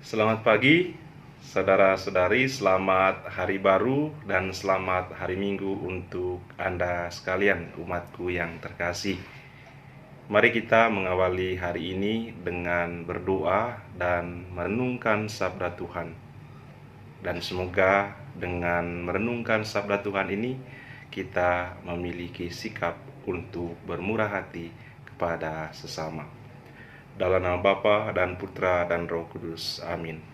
Selamat pagi, saudara-saudari. Selamat hari baru dan selamat hari Minggu untuk Anda sekalian, umatku yang terkasih. Mari kita mengawali hari ini dengan berdoa dan merenungkan sabda Tuhan. Dan semoga dengan merenungkan sabda Tuhan ini, kita memiliki sikap untuk bermurah hati kepada sesama. Dalam nama Bapa dan Putra dan Roh Kudus. Amin.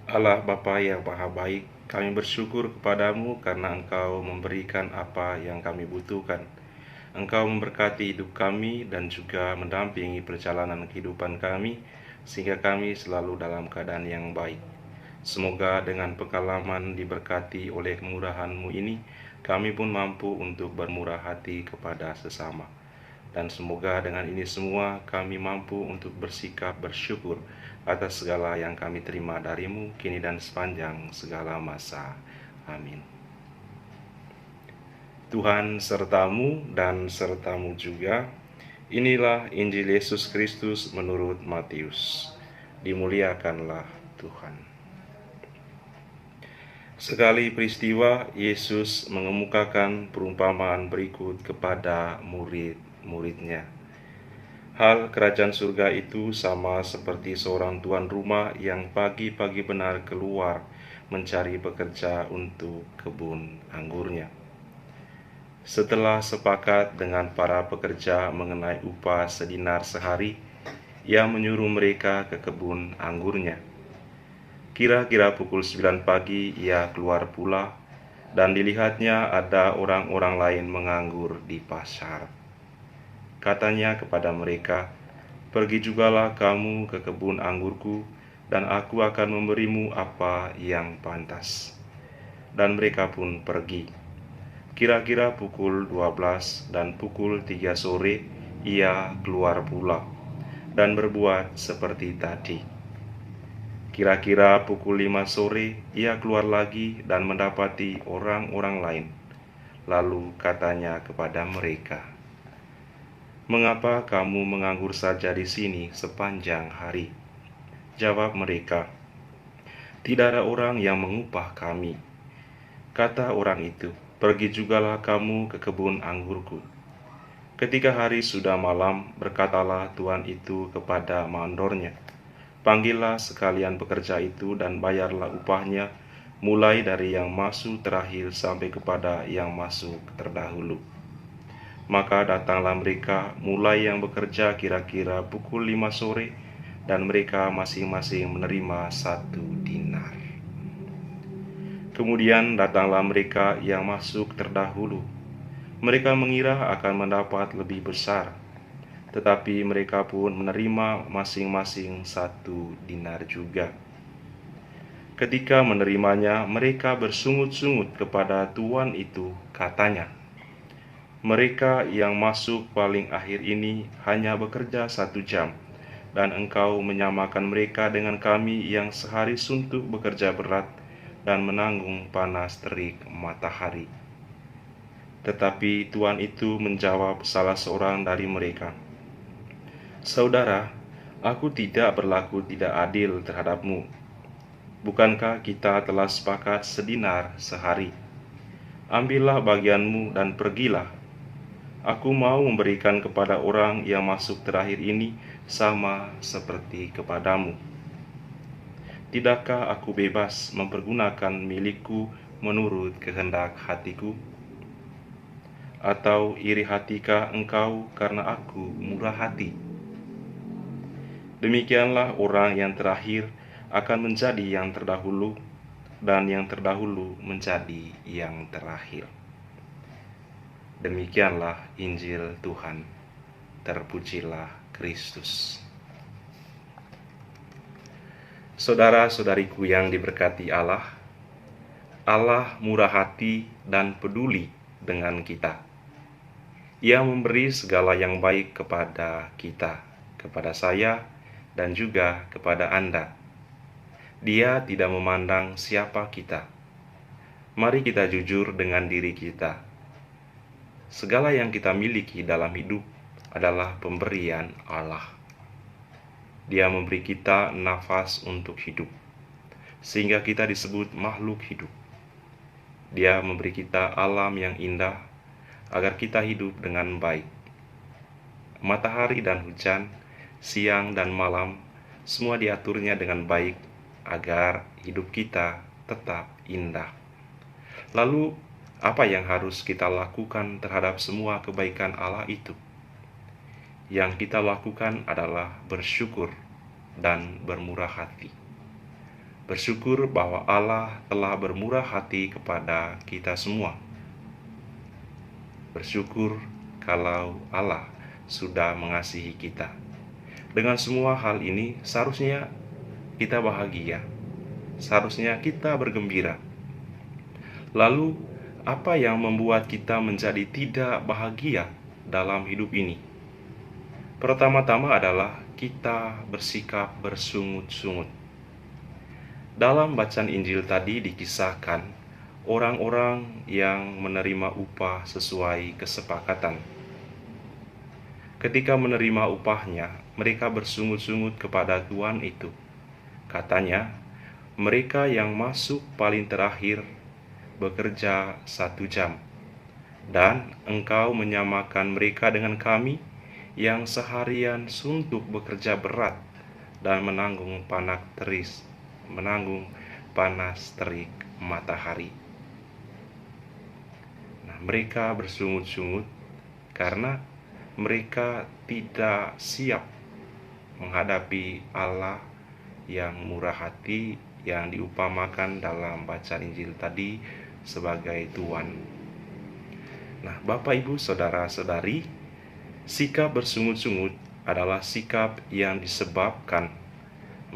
Allah Bapa yang Maha Baik, kami bersyukur kepadamu karena Engkau memberikan apa yang kami butuhkan. Engkau memberkati hidup kami dan juga mendampingi perjalanan kehidupan kami, sehingga kami selalu dalam keadaan yang baik. Semoga dengan pengalaman diberkati oleh kemurahan-Mu ini, kami pun mampu untuk bermurah hati kepada sesama. Dan semoga dengan ini semua kami mampu untuk bersikap bersyukur atas segala yang kami terima dari-Mu kini dan sepanjang segala masa. Amin. Tuhan sertamu dan sertamu juga. Inilah Injil Yesus Kristus menurut Matius. Dimuliakanlah Tuhan. Sekali peristiwa, Yesus mengemukakan perumpamaan berikut kepada murid-muridnya. Hal kerajaan surga itu sama seperti seorang tuan rumah yang pagi-pagi benar keluar mencari pekerja untuk kebun anggurnya. Setelah sepakat dengan para pekerja mengenai upah sedinar sehari, ia menyuruh mereka ke kebun anggurnya. Kira-kira pukul 9 pagi ia keluar pula, dan dilihatnya ada orang-orang lain menganggur di pasar. Katanya kepada mereka, "Pergi jugalah kamu ke kebun anggurku, dan aku akan memberimu apa yang pantas." Dan mereka pun pergi. Kira-kira pukul 12 dan pukul 3 sore ia keluar pula, dan berbuat seperti tadi. Kira-kira pukul 5 sore ia keluar lagi dan mendapati orang-orang lain. Lalu katanya kepada mereka, "Mengapa kamu menganggur saja di sini sepanjang hari?" Jawab mereka, "Tidak ada orang yang mengupah kami." Kata orang itu, "Pergi jugalah kamu ke kebun anggurku." Ketika hari sudah malam, berkatalah tuan itu kepada mandornya, "Panggillah sekalian pekerja itu dan bayarlah upahnya, mulai dari yang masuk terakhir sampai kepada yang masuk terdahulu." Maka datanglah mereka, mulai yang bekerja kira-kira pukul 5 sore, dan mereka masing-masing menerima 1 dinar. Kemudian datanglah mereka yang masuk terdahulu. Mereka mengira akan mendapat lebih besar, tetapi mereka pun menerima masing-masing 1 dinar juga. Ketika menerimanya, mereka bersungut-sungut kepada tuan itu, katanya, "Mereka yang masuk paling akhir ini hanya bekerja 1 jam, dan engkau menyamakan mereka dengan kami yang sehari suntuk bekerja berat dan menanggung panas terik matahari." Tetapi tuan itu menjawab salah seorang dari mereka, "Saudara, aku tidak berlaku tidak adil terhadapmu. Bukankah kita telah sepakat sedinar sehari? Ambillah bagianmu dan pergilah. Aku mau memberikan kepada orang yang masuk terakhir ini sama seperti kepadamu. Tidakkah aku bebas mempergunakan milikku menurut kehendak hatiku? Atau iri hatikah engkau karena aku murah hati?" Demikianlah orang yang terakhir akan menjadi yang terdahulu, dan yang terdahulu menjadi yang terakhir. Demikianlah Injil Tuhan. Terpujilah Kristus. Saudara-saudariku yang diberkati Allah, Allah murah hati dan peduli dengan kita. Ia memberi segala yang baik kepada kita, kepada saya, dan juga kepada Anda. Dia tidak memandang siapa kita. Mari kita jujur dengan diri kita. Segala yang kita miliki dalam hidup adalah pemberian Allah. Dia memberi kita nafas untuk hidup, sehingga kita disebut makhluk hidup. Dia memberi kita alam yang indah, agar kita hidup dengan baik. Matahari dan hujan, siang dan malam, semua diaturnya dengan baik, agar hidup kita tetap indah. Lalu, apa yang harus kita lakukan terhadap semua kebaikan Allah itu? Yang kita lakukan adalah bersyukur dan bermurah hati. Bersyukur bahwa Allah telah bermurah hati kepada kita semua. Bersyukur kalau Allah sudah mengasihi kita. Dengan semua hal ini, seharusnya kita bahagia. Seharusnya kita bergembira. Lalu, apa yang membuat kita menjadi tidak bahagia dalam hidup ini? Pertama-tama adalah kita bersikap bersungut-sungut. Dalam bacaan Injil tadi dikisahkan orang-orang yang menerima upah sesuai kesepakatan. Ketika menerima upahnya, mereka bersungut-sungut kepada Tuhan itu. Katanya, mereka yang masuk paling terakhir bekerja 1 jam, dan engkau menyamakan mereka dengan kami yang seharian suntuk bekerja berat dan menanggung panas terik matahari. Mereka bersungut-sungut karena mereka tidak siap menghadapi Allah yang murah hati, yang diupamakan dalam bacaan Injil tadi sebagai Tuhan. Bapak, Ibu, saudara-saudari, sikap bersungut-sungut adalah sikap yang disebabkan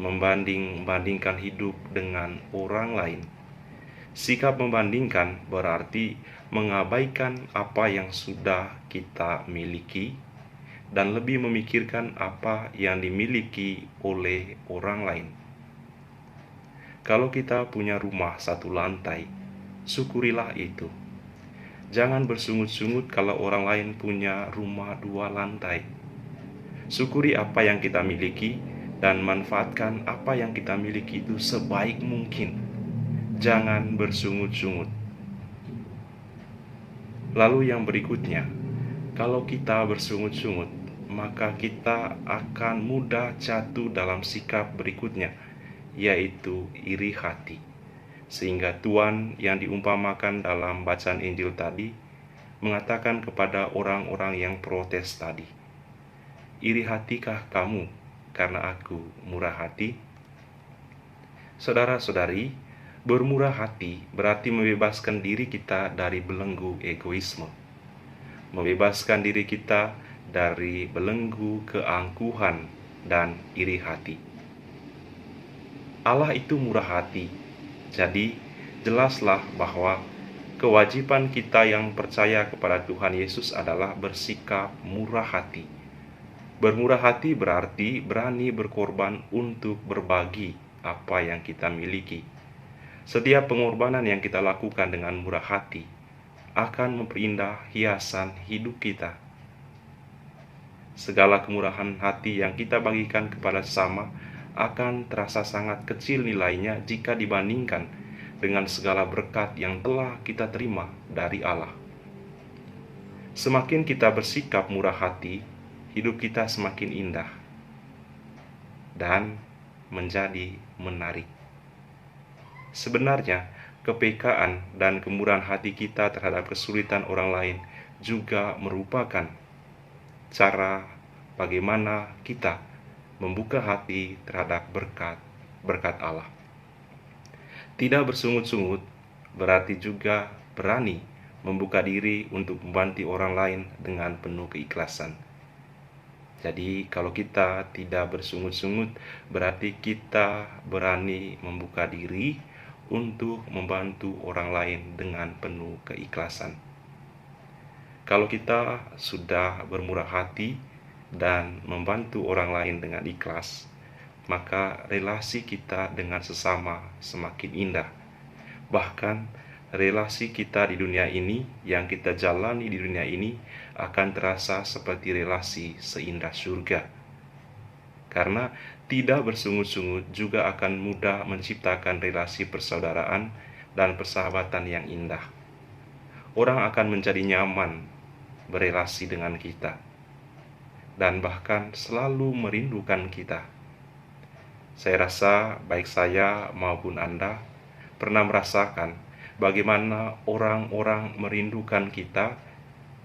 membanding-bandingkan hidup dengan orang lain. Sikap membandingkan berarti mengabaikan apa yang sudah kita miliki dan lebih memikirkan apa yang dimiliki oleh orang lain. Kalau kita punya rumah 1 lantai, syukurilah itu. Jangan bersungut-sungut kalau orang lain punya rumah 2 lantai. Syukuri apa yang kita miliki dan manfaatkan apa yang kita miliki itu sebaik mungkin. Jangan bersungut-sungut. Lalu yang berikutnya, kalau kita bersungut-sungut, maka kita akan mudah jatuh dalam sikap berikutnya, yaitu iri hati. Sehingga Tuhan yang diumpamakan dalam bacaan Injil tadi mengatakan kepada orang-orang yang protes tadi, "Iri hatikah kamu karena aku murah hati?" Saudara-saudari, bermurah hati berarti membebaskan diri kita dari belenggu egoisme, membebaskan diri kita dari belenggu keangkuhan dan iri hati. Allah itu murah hati. Jadi, jelaslah bahwa kewajiban kita yang percaya kepada Tuhan Yesus adalah bersikap murah hati. Bermurah hati berarti berani berkorban untuk berbagi apa yang kita miliki. Setiap pengorbanan yang kita lakukan dengan murah hati akan memperindah hiasan hidup kita. Segala kemurahan hati yang kita bagikan kepada sesama akan terasa sangat kecil nilainya jika dibandingkan dengan segala berkat yang telah kita terima dari Allah. Semakin kita bersikap murah hati, hidup kita semakin indah dan menjadi menarik. Sebenarnya, kepekaan dan kemurahan hati kita terhadap kesulitan orang lain juga merupakan cara bagaimana kita membuka hati terhadap berkat Allah. Tidak bersungut-sungut berarti juga berani membuka diri untuk membantu orang lain dengan penuh keikhlasan. Jadi kalau kita tidak bersungut-sungut berarti kita berani membuka diri untuk membantu orang lain dengan penuh keikhlasan. Kalau kita sudah bermurah hati dan membantu orang lain dengan ikhlas, maka relasi kita dengan sesama semakin indah. Bahkan relasi kita di dunia ini, yang kita jalani di dunia ini, akan terasa seperti relasi seindah surga. Karena tidak bersungut-sungut juga akan mudah menciptakan relasi persaudaraan dan persahabatan yang indah. Orang akan menjadi nyaman berelasi dengan kita dan bahkan selalu merindukan kita. Saya rasa baik saya maupun Anda pernah merasakan bagaimana orang-orang merindukan kita,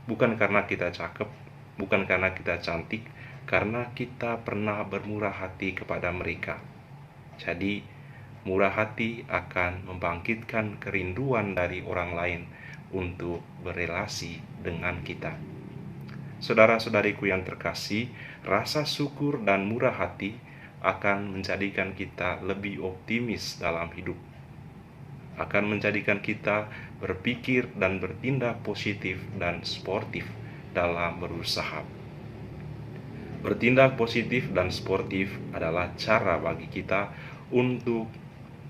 bukan karena kita cakep, bukan karena kita cantik, karena kita pernah bermurah hati kepada mereka. Jadi, murah hati akan membangkitkan kerinduan dari orang lain untuk berelasi dengan kita. Saudara-saudariku yang terkasih, rasa syukur dan murah hati akan menjadikan kita lebih optimis dalam hidup, akan menjadikan kita berpikir dan bertindak positif dan sportif dalam berusaha. Bertindak positif dan sportif adalah cara bagi kita untuk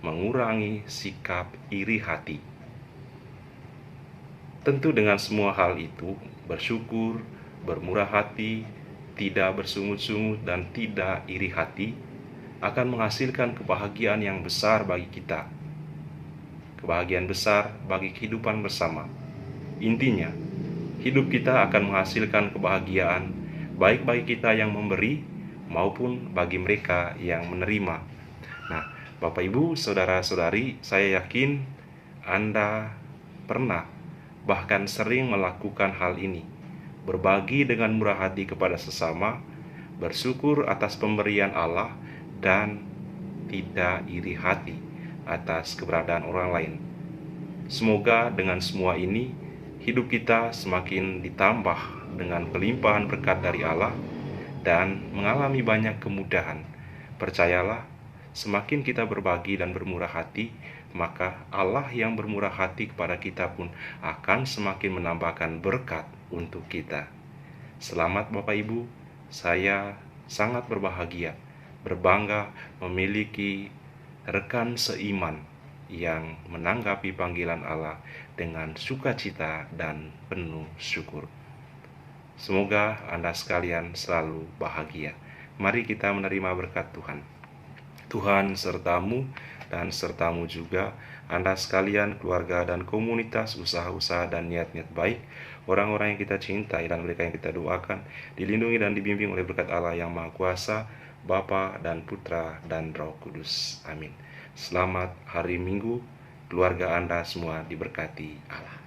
mengurangi sikap iri hati. Tentu dengan semua hal itu, bersyukur, bermurah hati, tidak bersungut-sungut, dan tidak iri hati akan menghasilkan kebahagiaan yang besar bagi kita. Kebahagiaan besar bagi kehidupan bersama. Intinya, hidup kita akan menghasilkan kebahagiaan baik bagi kita yang memberi maupun bagi mereka yang menerima. Nah, Bapak Ibu, saudara-saudari, saya yakin Anda pernah bahkan sering melakukan hal ini. Berbagi dengan murah hati kepada sesama, bersyukur atas pemberian Allah, dan tidak iri hati atas keberadaan orang lain. Semoga dengan semua ini, hidup kita semakin ditambah dengan pelimpahan berkat dari Allah dan mengalami banyak kemudahan. Percayalah, semakin kita berbagi dan bermurah hati, maka Allah yang bermurah hati kepada kita pun akan semakin menambahkan berkat untuk kita. Selamat Bapak Ibu, saya sangat berbahagia, berbangga memiliki rekan seiman yang menanggapi panggilan Allah dengan sukacita dan penuh syukur. Semoga Anda sekalian selalu bahagia. Mari kita menerima berkat Tuhan. Tuhan sertamu dan sertamu juga, Anda sekalian, keluarga dan komunitas, usaha-usaha dan niat-niat baik, orang-orang yang kita cintai dan mereka yang kita doakan, dilindungi dan dibimbing oleh berkat Allah yang Maha Kuasa, Bapa dan Putra dan Roh Kudus. Amin. Selamat hari Minggu, keluarga Anda semua diberkati Allah.